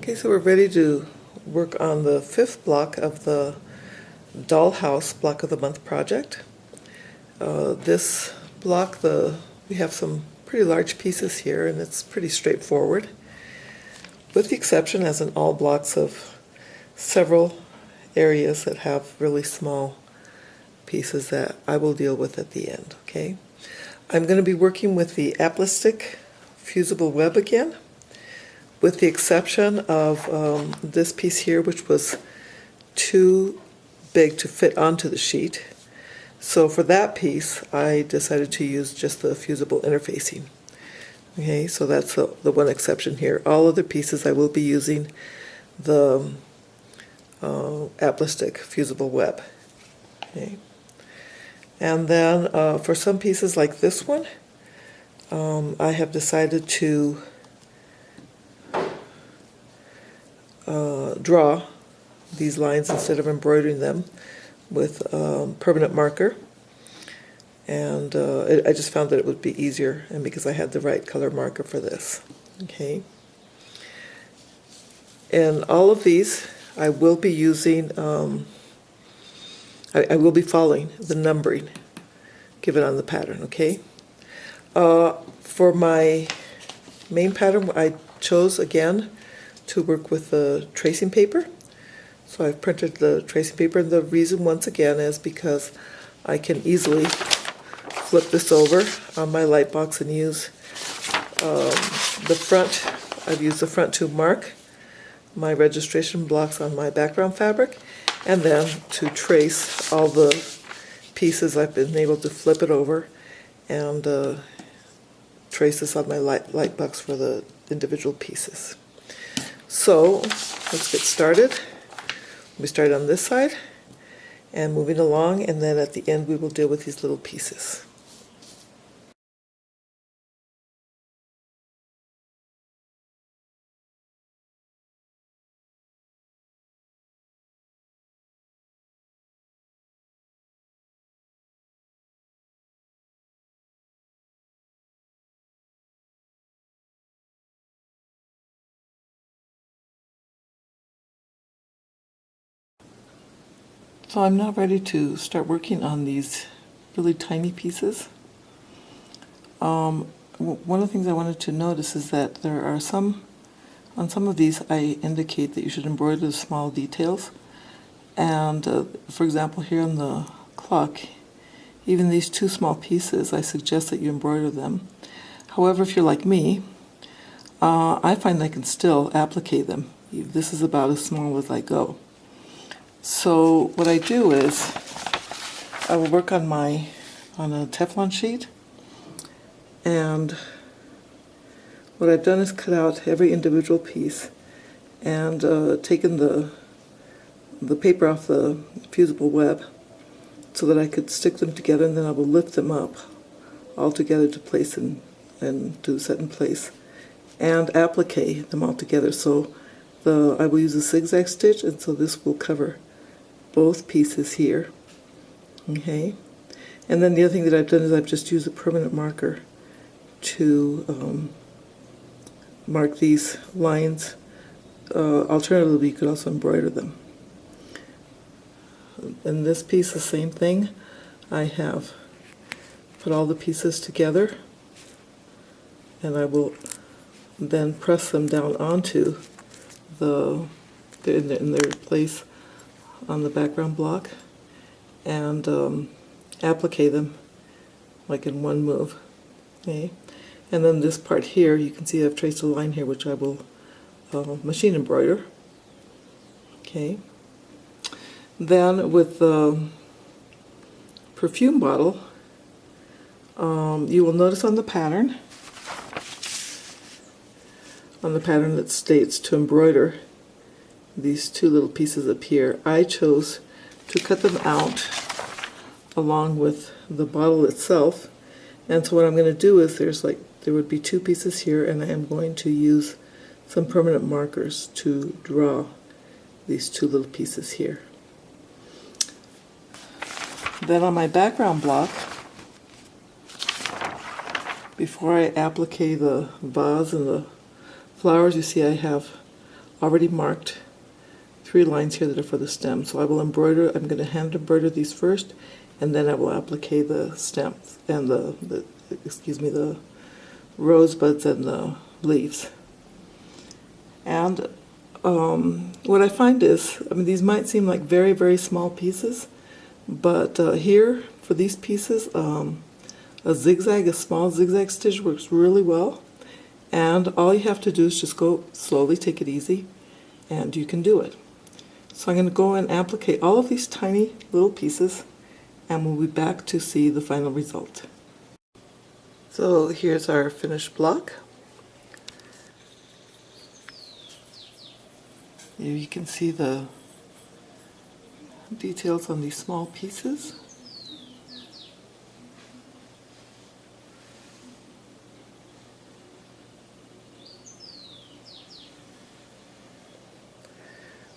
Okay, so we're ready to work on the fifth block of the Dollhouse Block of the Month project. This block, we have some pretty large pieces here, and it's pretty straightforward, with the exception, as in all blocks, of several areas that have really small pieces that I will deal with at the end, okay? I'm going to be working with the Aplastic fusible web again, with the exception of this piece here, which was too big to fit onto the sheet. So for that piece, I decided to use just the fusible interfacing. Okay, so that's the one exception here. All other pieces I will be using the Aplastic fusible web. Okay. And then for some pieces like this one, I have decided to draw these lines instead of embroidering them with permanent marker. And I just found that it would be easier, and because I had the right color marker for this. Okay. And all of these, I will be using, I will be following the numbering given on the pattern, okay? For my main pattern, I chose again to work with the tracing paper. So I've printed the tracing paper, and the reason once again is because I can easily flip this over on my light box and use the front. I've used the front to mark my registration blocks on my background fabric, and then to trace all the pieces. I've been able to flip it over and trace this on my light box for the individual pieces. So let's get started. We start on this side and moving along, and then at the end we will deal with these little pieces. So I'm now ready to start working on these really tiny pieces. One of the things I wanted to notice is that there are on some of these I indicate that you should embroider the small details. And for example, here on the clock, even these two small pieces, I suggest that you embroider them. However, if you're like me, I find I can still applique them. This is about as small as I go. So what I do is I will work on a Teflon sheet, and what I've done is cut out every individual piece and taken the paper off the fusible web so that I could stick them together, and then I will lift them up all together to place and to set in place and applique them all together. So I will use a zigzag stitch, and so this will cover both pieces here. Okay, and then the other thing that I've done is I've just used a permanent marker to mark these lines. Alternatively, you could also embroider them. In this piece, the same thing. I have put all the pieces together, and I will then press them down onto in their place on the background block, and applique them like in one move. Okay, and then this part here, you can see I've traced a line here which I will machine embroider. Okay, then with the perfume bottle, you will notice on the pattern that states to embroider these two little pieces up here, I chose to cut them out along with the bottle itself. And so what I'm going to do is there would be two pieces here, and I am going to use some permanent markers to draw these two little pieces here. Then on my background block, before I applique the vase and the flowers, you see I have already marked 3 lines here that are for the stem. So I will embroider, I'm going to hand embroider these first, and then I will applique the stems and the rosebuds and the leaves. And what I find is, I mean, these might seem like very, very small pieces, but here, for these pieces, a small zigzag stitch works really well. And all you have to do is just go slowly, take it easy, and you can do it. So I'm going to go and applique all of these tiny little pieces, and we'll be back to see the final result. So here's our finished block. Here you can see the details on these small pieces.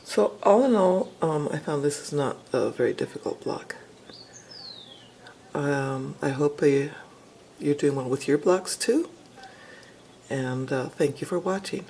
So all in all, I found this is not a very difficult block. I hope you're doing well with your blocks too, and thank you for watching.